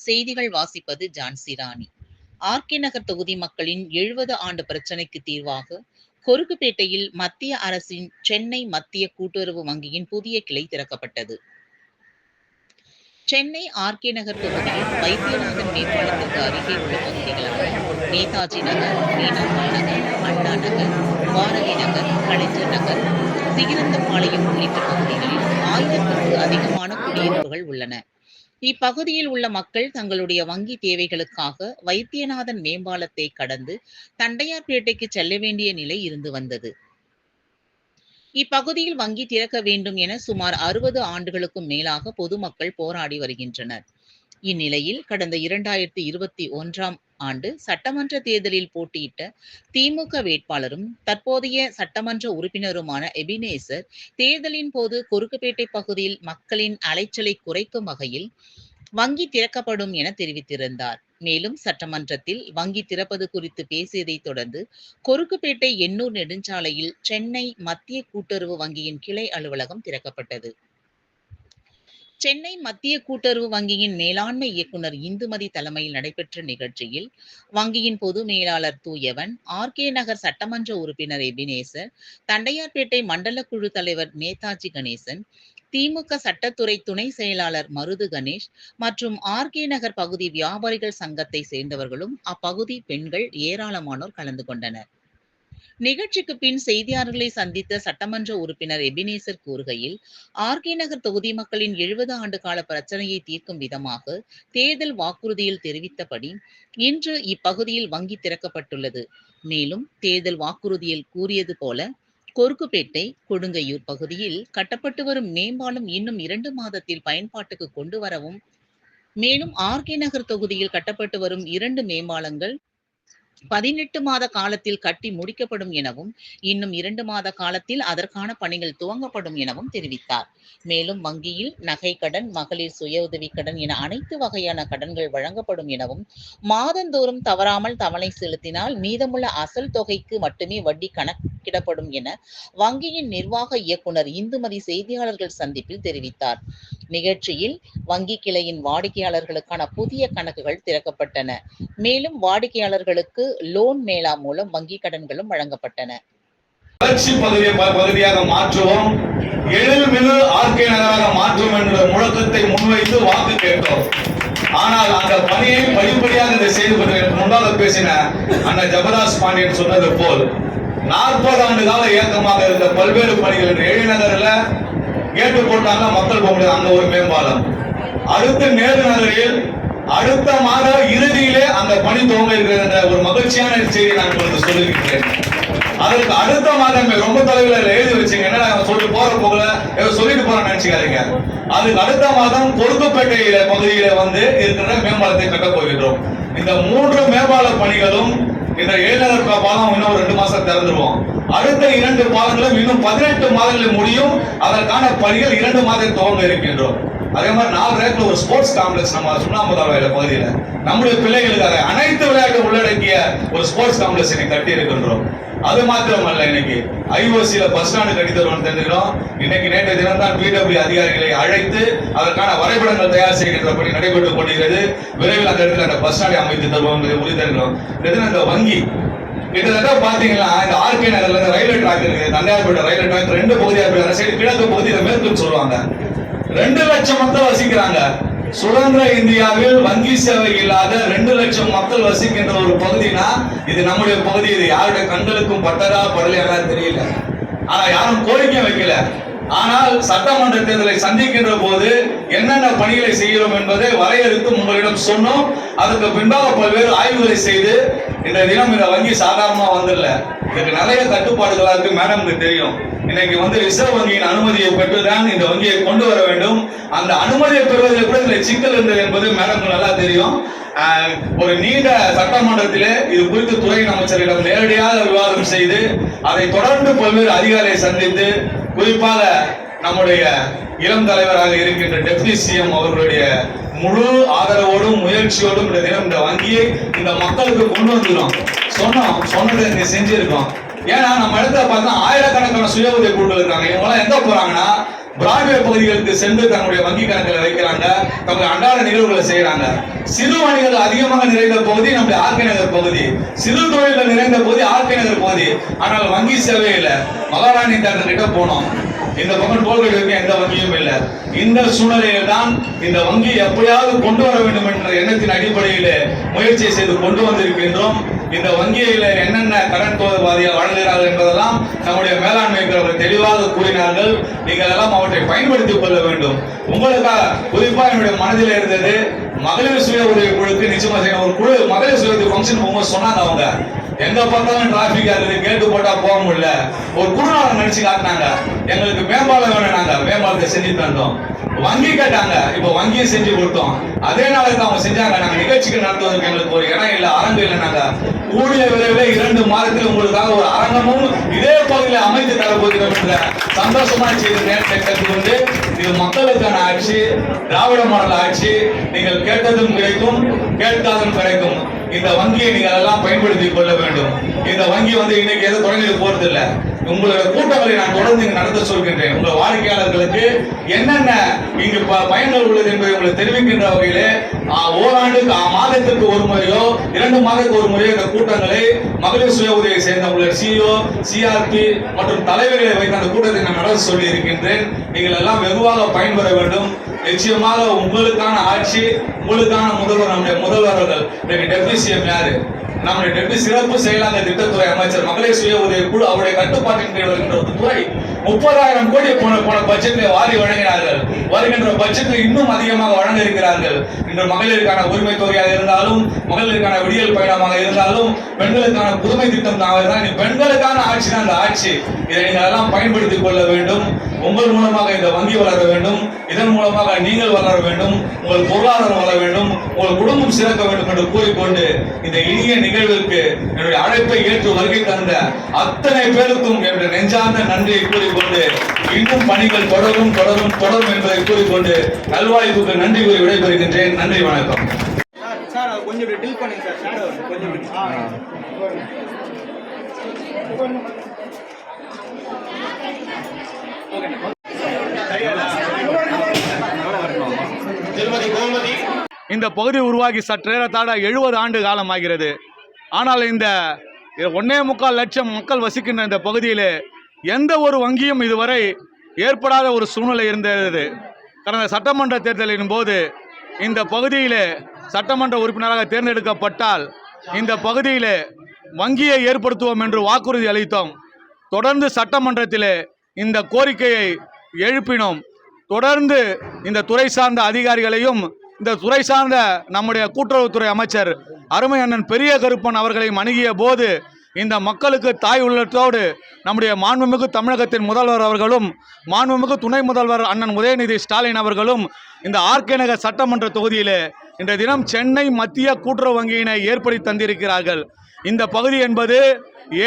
செய்திகள் வாசிப்பது ஜான்சி ராணி. ஆர்கே நகர் தொகுதி மக்களின் 70 ஆண்டு பிரச்சினைக்கு தீர்வாக கொருக்குப்பேட்டையில் மத்திய அரசின் சென்னை மத்திய கூட்டுறவு வங்கியின் புதிய கிளை திறக்கப்பட்டது. சென்னை ஆர்கே நகர் தொகுதியில் வைத்தியநாதன் மேம்பாலத்திற்கு அருகே உள்ள பகுதிகளான நேதாஜி நகர், மீனாம்பாள் நகர், அண்ணா நகர், பாரதி நகர், கலைஞர் நகர், சிகிரந்தபாளையம் உள்ளிட்ட பகுதிகளில் 1000க்கும் அதிகமான குடியிருப்புகள் உள்ளன. இப்பகுதியில் உள்ள மக்கள் தங்களுடைய வங்கி தேவைகளுக்காக வைத்தியநாதன் மேம்பாலத்தை கடந்து தண்டையார்பேட்டைக்கு செல்ல வேண்டிய நிலை இருந்து வந்தது. இப்பகுதியில் வங்கி திறக்க வேண்டும் என சுமார் 60 ஆண்டுகளுக்கும் மேலாக பொதுமக்கள் போராடி வருகின்றனர். இந்நிலையில் கடந்த 2021ஆம் ஆண்டு சட்டமன்ற தேர்தலில் போட்டியிட்ட திமுக வேட்பாளரும் தற்போதைய சட்டமன்ற உறுப்பினருமான எபினேசர் தேர்தலின் போது கொருக்குப்பேட்டை பகுதியில் மக்களின் அலைச்சலை குறைக்கும் வகையில் வங்கி திறக்கப்படும் என தெரிவித்திருந்தார். மேலும் சட்டமன்றத்தில் வங்கி திறப்பது குறித்து பேசியதை தொடர்ந்து கொருக்குப்பேட்டை எண்ணூர் நெடுஞ்சாலையில் சென்னை மத்திய கூட்டுறவு வங்கியின் கிளை அலுவலகம் திறக்கப்பட்டது. சென்னை மத்திய கூட்டுறவு வங்கியின் மேலாண்மை இயக்குனர் இந்துமதி தலைமையில் நடைபெற்ற நிகழ்ச்சியில் வங்கியின் பொது மேலாளர் தூயவன், ஆர்கே நகர் சட்டமன்ற உறுப்பினர் எபினேசர், தண்டையார்பேட்டை மண்டல குழு தலைவர் நேதாஜி கணேசன், திமுக சட்டத்துறை துணை செயலாளர் மருது கணேஷ் மற்றும் ஆர்கே நகர் பகுதி வியாபாரிகள் சங்கத்தை சேர்ந்தவர்களும் அப்பகுதி பெண்கள் ஏராளமானோர் கலந்து கொண்டனர். நிகழ்ச்சிக்கு பின் செய்தியாளர்களை சந்தித்த சட்டமன்ற உறுப்பினர் எபினேசர் கூறுகையில், ஆர்கே நகர் தொகுதி மக்களின் 70 ஆண்டு கால பிரச்சனையை தீர்க்கும் விதமாக தேர்தல் வாக்குறுதியில் தெரிவித்தபடி இன்று இப்பகுதியில் வங்கி திறக்கப்பட்டுள்ளது. மேலும் தேர்தல் வாக்குறுதியில் கூறியது போல கொருக்குப்பேட்டை, கொடுங்கையூர் பகுதியில் கட்டப்பட்டு வரும் மேம்பாலம் இன்னும் 2 மாதத்தில் பயன்பாட்டுக்கு கொண்டு வரவும், மேலும் ஆர்கே நகர் தொகுதியில் கட்டப்பட்டு வரும் 2 மேம்பாலங்கள் 18 மாத காலத்தில் கட்டி முடிக்கப்படும் எனவும், இன்னும் 2 மாத காலத்தில் அதற்கான பணிகள் துவங்கப்படும் எனவும் தெரிவித்தார். மேலும் வங்கியில் நகை கடன், மகளிர் சுய உதவி கடன் என அனைத்து வகையான கடன்கள் வழங்கப்படும் எனவும், மாதந்தோறும் தவறாமல் தவணை செலுத்தினால் மீதமுள்ள அசல் தொகைக்கு மட்டுமே வட்டி கணக்கிடப்படும் என வங்கியின் நிர்வாக இயக்குனர் இந்துமதி செய்தியாளர்கள் சந்திப்பில் தெரிவித்தார். நிகழ்ச்சியில் வங்கி கிளையின் வாடிக்கையாளர்களுக்கான புதிய கணக்குகள் திறக்கப்பட்டன. மேலும் வாடிக்கையாளர்களுக்கு லோன் மேளா மூலம் வங்கி கடன்களும் வழங்கப்பட்டன. வளர்ச்சி பகுதியாக மாற்றுவோம், எழில்மிகு ஆர்கே நகராக மாற்றுவோம் என்ற முழக்கத்தை முன்வைத்து வாக்கு கேட்டோம். ஆனால் அந்த பணியை படிப்படியாக செய்து முன்பாக பேசின அண்ணன் ஜபராஜ் பாண்டியன் சொன்னது போல் 40 ஆண்டு கால இயக்கமாக இருந்த பல்வேறு பணிகள் எழில்நகரில் கேட்டு போட்டாங்க, மக்கள் போக முடியாது. அங்க ஒரு மேம்பாலம், அடுத்து நேரு நகரில் அடுத்த மாத இறுதியிலே அந்த பணி துவங்க இருக்கிறது என்ற ஒரு மகிழ்ச்சியான செய்தி நான் உங்களுக்கு சொல்லியிருக்கிறேன். அதற்கு அடுத்த மாதமே ரொம்ப தொலைவில் எழுதி வச்சுங்க, என்ன சொல்லிட்டு போற போகல ஏதோ சொல்லிட்டு போறேன்னு நினைச்சுக்காதீங்க. அதுக்கு அடுத்த மாதம் கொருக்குப்பேட்டையில பகுதியில வந்து இருக்கிற மேம்பாலத்தை கட்டப் போகின்றோம். இந்த 3 மேம்பால பணிகளும் இந்த எழில்நகர் பாலம் இன்னும் 2 மாசம் திறந்துருவோம். அடுத்த 2 பாலங்களும் இன்னும் 18 மாதங்களில் முடியும். அதற்கான பணிகள் 2 மாதம் துவங்க இருக்கின்றோம். அதே மாதிரி 4 ஏக்கர் ஒரு ஸ்போர்ட்ஸ் காம்ப்ளெக்ஸ் நம்ம சுண்ணாம்புதாவையில பகுதியில நம்முடைய பிள்ளைகளுக்காக அனைத்து விளையாட்டு உள்ளடக்கிய ஒரு ஸ்போர்ட்ஸ் காம்ப்ளெக்ஸ் இன்னைக்கு கட்டி இருக்கின்றோம். அது மாத்திரமல்ல, இன்னைக்கு ஐஓசியில பஸ் ஸ்டாண்டு கட்டி தருவோம் தெரிஞ்சுக்கிறோம். இன்னைக்கு நேற்று தினம் தான் பிடபிள்யூ அதிகாரிகளை அழைத்து அதற்கான வரைபடங்கள் தயார் செய்கின்ற பணி நடைபெற்றுக் கொண்டிருக்கிறது. விரைவில் அந்த இடத்துல அந்த பஸ் ஸ்டாண்டை அமைத்து தருவோம் என்பதை உறுதி தருகிறோம். இந்த வங்கி கிட்டத்தட்ட பாத்தீங்கன்னா இந்த ஆர்கே நகர்ல இருந்து ரயில்வே ட்ராக் இருக்கு, தண்டையார்பேட்டை ரயில்வே ட்ராக் 2 பகுதியாக அந்த சைடு கிழக்கு பகுதி மேற்குன்னு சொல்லுவாங்க. 2 லட்சம் மக்கள் வசிக்கிறாங்க. சுதந்திர இந்தியாவில் வங்கி சேவை இல்லாத 2 லட்சம் மக்கள் வசிக்கின்ற ஒரு பகுதினா இது நம்முடைய பகுதி. இது யாருடைய கண்களுக்கும் பட்டதா படலையா தெரியல. ஆனா யாரும் கோரிக்கை வைக்கல. ஆனால் சட்டமன்ற தேர்தலை சந்திக்கின்ற போது என்னென்ன பணிகளை செய்கிறோம் என்பதை வரையறுத்து உங்களிடம் சொன்னோம். அதுக்கு பின்பாக பல்வேறு ஆய்வுகளை செய்து இந்த தினம் இந்த வங்கி சாதாரணமா வந்துடல, இதுக்கு நிறைய கட்டுப்பாடுகளா இருக்கு. மேடம்க்கு தெரியும், இன்னைக்கு ரிசர்வ் வங்கியின் அனுமதியை பெற்றுதான் இந்த வங்கியை கொண்டு வர வேண்டும். அந்த அனுமதியை பெறுவதில் கூட இதுல சிக்கல் இருந்தது என்பது மேடம்க்கு நல்லா தெரியும். ஒரு நீண்ட சட்டமன்றத்திலே இது குறித்து துறை அமைச்சரிடம் நேரடியாக விவாதம் செய்து அதை தொடர்ந்து பல்வேறு அதிகாரிகளை சந்தித்து, குறிப்பாக நம்முடைய இளம் தலைவராக இருக்கின்ற டெப்டி சிஎம் அவர்களுடைய முழு ஆதரவோடும் முயற்சியோடும் இந்த தினம் இந்த வங்கியை இந்த மக்களுக்கு கொண்டு வந்துடும் சொன்னதை செஞ்சிருக்கோம். ஏன்னா நம்ம இடத்துல பார்த்தா ஆயிரக்கணக்கான சுய உதவி குழுக்கள் இருக்காங்க. இவங்க எல்லாம் எங்க போறாங்கன்னா பிராட்வே பகுதிகளுக்கு சென்று தன்னுடைய வங்கி கணக்கில் வைக்கிறாங்க, தங்களுடைய அன்றாட நிகழ்வுகளை செய்யறாங்க. சிறு வணிகர்கள் அதிகமாக நிறைந்த பகுதி நம்முடைய ஆர்கே நகர் பகுதி, சிறு தொழில்கள் நிறைந்த பகுதி ஆர்கே நகர் பகுதி. ஆனால் வங்கி சேவை இல்லை. மகாராணி தேட்டர் கிட்ட போனோம், இந்த பக்கம் டோல்கேட் வைக்க எந்த வங்கியும் இல்லை. இந்த சூழ்நிலையில் தான் இந்த வங்கி எப்படியாவது கொண்டு வர வேண்டும் என்ற எண்ணத்தின் அடிப்படையில் முயற்சி செய்து கொண்டு வந்திருக்கின்றோம். இந்த வங்கியில என்னென்ன கடன் வாரியாக வழங்குகிறார்கள் என்பதெல்லாம் நம்முடைய மேலாண்மை தெளிவாக கூறினார்கள். நீங்கள் எல்லாம் அவற்றை பயன்படுத்திக் கொள்ள வேண்டும். உங்களுக்காக குறிப்பா என்னுடைய மனதில் இருந்தது, மகளிர் சுய உதவி குழுக்கு நிச்சயமா செய்யணும். ஒரு குழு மகளிர் சுய உதவி ஃபங்க்ஷன் போகும்போது சொன்னாங்க, அவங்க எங்க பார்த்தாலும் டிராபிக் ஆகுது, கேட்டு போட்டா போக முடியல. ஒரு குழுநாளம் நினைச்சு காட்டினாங்க, எங்களுக்கு மேம்பாலம் வேணும், நாங்க மேம்பாலத்தை செஞ்சு தந்தோம். வங்கி கேட்டாங்க, இப்ப வங்கியை செஞ்சு கொடுத்தோம். அதே நாளைக்கு அவங்க செஞ்சாங்க, நாங்க நிகழ்ச்சிகள் நடத்துவதற்கு எங்களுக்கு ஒரு இடம் இல்லை, அரங்கு இல்லை. நாங்க கூடிய விரைவில் 2 மாதத்தில் உங்களுக்காக ஒரு அரங்கமும் இதே பகுதியில் அமைத்து தரப்போகிறோம் என்ற சந்தோஷமான செய்தி நேரத்தை கற்றுக்கொண்டு, இது மக்களுக்கான ஆட்சி, திராவிட மாடல் ஆட்சி. நீங்கள் கேட்டதும் கிடைக்கும், கேட்காதும் கிடைக்கும். இந்த வங்கியை நீங்கள் எல்லாம் பயன்படுத்திக் கொள்ள வேண்டும். இந்த வங்கி இன்னைக்கு எதுவும் தொடங்கி போறது இல்லை. உங்களுடைய கூட்டங்களை நான் தொடர்ந்து இங்கு நடத்த சொல்கின்றேன். உங்கள் வாடிக்கையாளர்களுக்கு என்னென்ன இங்கு பயன்கள் உள்ளது என்பதை உங்களுக்கு தெரிவிக்கின்ற வகையிலே ஓராண்டுக்கு மாதத்திற்கு ஒரு முறையோ 2 மாதத்துக்கு ஒரு முறையோ இந்த கூட்டங்களை மகளிர் சுய உதவியை சேர்ந்த உங்களுடைய சிஓ, சிஆர்பி மற்றும் தலைவர்களை வைத்து அந்த கூட்டத்தை நான் நடத்த சொல்லி இருக்கின்றேன். நீங்கள் எல்லாம் வெகுவாக பயன்பெற வேண்டும். நிச்சயமாக உங்களுக்கான ஆட்சி, உங்களுக்கான முதல்வர், நம்முடைய முதல்வர்கள். டெப்டி சிஎம் யாரு? நம்முடைய டெப்டி சிறப்பு செயலாக்க திட்டத்துறை அமைச்சர். மகளிர் சுய உதவி குழு அவருடைய கட்டுப்பாட்டின் கீழ் வருகின்ற ஒரு துறை. 30,000 கோடி போன பட்ஜெட்டில் வாரி வழங்கினார்கள். வருகின்ற பட்ஜெட்டில் இன்னும் அதிகமாக வழங்க இருக்கிறார்கள். இன்று மகளிருக்கான உரிமை தொகையாக இருந்தாலும், மகளிருக்கான விடியல் பயணமாக இருந்தாலும், பெண்களுக்கான புதுமை திட்டம் தான். பெண்களுக்கான ஆட்சி தான் இந்த ஆட்சி. இதை நீங்கள் எல்லாம் பயன்படுத்திக் கொள்ள வேண்டும். உங்கள் மூலமாக இந்த வங்கி வளர வேண்டும். இதன் மூலமாக நீங்கள் வளர வேண்டும், உங்கள் பொருளாதாரம் வளர வேண்டும், உங்கள் குடும்பம் சிறக்க வேண்டும் என்று கூறிக்கொண்டு இந்த இனிய நிகழ்விற்கு என்னுடைய அழைப்பை ஏற்று வருகை தந்த அத்தனை பேருக்கும் என்னுடைய நெஞ்சார்ந்த நன்றியை கூறிக்கொண்டு, இன்னும் பணிகள் தொடரும் தொடரும் தொடரும் என்பதை கூறிக்கொண்டு நல்வாய்ப்புக்கு நன்றி கூறி விடைபெறுகின்றேன். நன்றி, வணக்கம். இந்த பகுதி உருவாகி சற்றேறத்தாழ 70 ஆண்டு காலம் ஆகிறது. ஆனால் இந்த 1.25 லட்சம் மக்கள் வசிக்கின்ற இந்த பகுதியில் எந்த ஒரு வங்கியும் இதுவரை ஏற்படாத ஒரு சூழ்நிலை இருந்தது. கடந்த சட்டமன்ற தேர்தலின் போது இந்த பகுதியில் சட்டமன்ற உறுப்பினராக தேர்ந்தெடுக்கப்பட்டால் இந்த பகுதியில் வங்கியை ஏற்படுத்துவோம் என்று வாக்குறுதி அளித்தோம். தொடர்ந்து சட்டமன்றத்தில் இந்த கோரிக்கையை எழுப்பினோம். தொடர்ந்து இந்த துறை சார்ந்த அதிகாரிகளையும், இந்த துறை சார்ந்த நம்முடைய கூட்டுறவுத்துறை அமைச்சர் அருமை அண்ணன் பெரிய கருப்பன் அவர்களையும் அணுகிய போது, இந்த மக்களுக்கு தாய் உள்ளத்தோடு நம்முடைய மாண்புமிகு தமிழகத்தின் முதல்வர் அவர்களும், மாண்புமிகு துணை முதல்வர் அண்ணன் உதயநிதி ஸ்டாலின் அவர்களும் இந்த ஆர்கே நகர் சட்டமன்ற தொகுதியில் இன்றைய தினம் சென்னை மத்திய கூட்டுறவு வங்கியினை ஏற்படுத்தி தந்திருக்கிறார்கள். இந்த பகுதி என்பது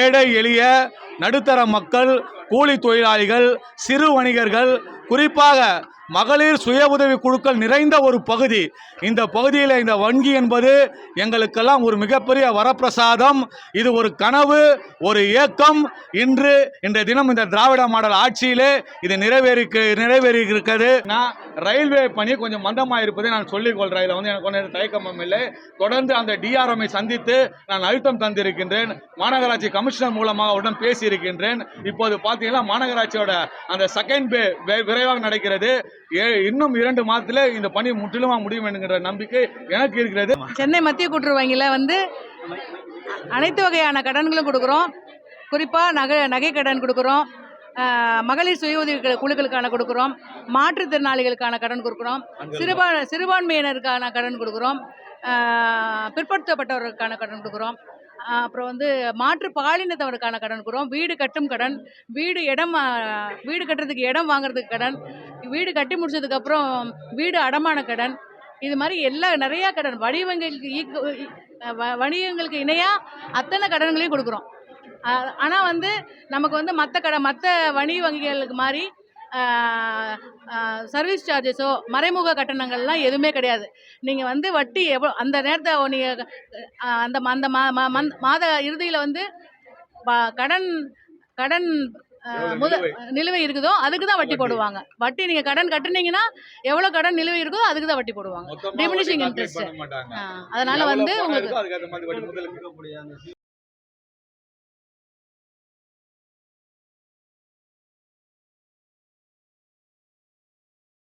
ஏழை எளிய நடுத்தர மக்கள், கூலி தொழிலாளிகள், சிறு வணிகர்கள், குறிப்பாக மகளிர் சுய உதவி குழுக்கள் நிறைந்த ஒரு பகுதி. இந்த பகுதியில் இந்த வங்கி என்பது எங்களுக்கெல்லாம் ஒரு மிகப்பெரிய வரப்பிரசாதம். இது ஒரு கனவு, ஒரு ஏக்கம். இன்றைய தினம் இந்த திராவிட மாடல் ஆட்சியிலே இது நிறைவேறியிருக்கிறது. நான் ரயில்வே பணி கொஞ்சம் மந்தமாக இருப்பதை நான் சொல்லிக் கொள்கிறேன். இதில் எனக்கு ஒன்றும் தயக்கமும் இல்லை. தொடர்ந்து அந்த டிஆர்எம்ஐ சந்தித்து நான் அழுத்தம் தந்திருக்கின்றேன். மாநகராட்சி கமிஷனர் மூலமாக அவருடன் பேசியிருக்கின்றேன். இப்போது பார்த்தீங்கன்னா மாநகராட்சியோட அந்த செகண்ட் பே விரைவாக நடக்கிறது. இன்னும் 2 மாதத்தில் இந்த பணி முற்றிலுமாக முடியும் என்கிற நம்பிக்கை எனக்கு இருக்கிறது. சென்னை மத்திய கூட்டுறவு வங்கியில் அனைத்து வகையான கடன்களும் கொடுக்குறோம். குறிப்பாக நகை கடன் கொடுக்குறோம், மகளிர் சுய உதவி குழுக்களுக்கான கொடுக்குறோம், மாற்றுத்திறனாளிகளுக்கான கடன் கொடுக்குறோம், சிறுபான்மையினருக்கான கடன் கொடுக்குறோம், பிற்படுத்தப்பட்டவர்களுக்கான கடன் கொடுக்குறோம். அப்புறம் மாற்று பாலினத்தவருக்கான கடன் கொடுக்குறோம். வீடு கட்டும் கடன், வீடு கட்டுறதுக்கு இடம் வாங்குறதுக்கு கடன், வீடு கட்டி முடிச்சதுக்கப்புறம் வீடு அடமான கடன், இது மாதிரி நிறையா கடன், வணிகங்களுக்கு இணையாக அத்தனை கடன்களையும் கொடுக்குறோம். ஆனால் நமக்கு மற்ற வணிக வங்கிகளுக்கு மாதிரி சர்வீஸ் சார்ஜஸோ மறைமுக கட்டணங்கள்லாம் எதுவுமே கிடையாது. நீங்கள் வட்டி எவ்வளோ அந்த நேரத்தை நீங்கள் அந்த மாத இறுதியில் கடன் நிலுவை இருக்குதோ அதுக்கு தான் வட்டி போடுவாங்க. வட்டி நீங்கள் கடன் கட்டுனீங்கன்னா எவ்வளோ கடன் நிலுவை இருக்குதோ அதுக்கு தான் வட்டி போடுவாங்க. Diminishing interest. அதனால வந்து உங்களுக்கு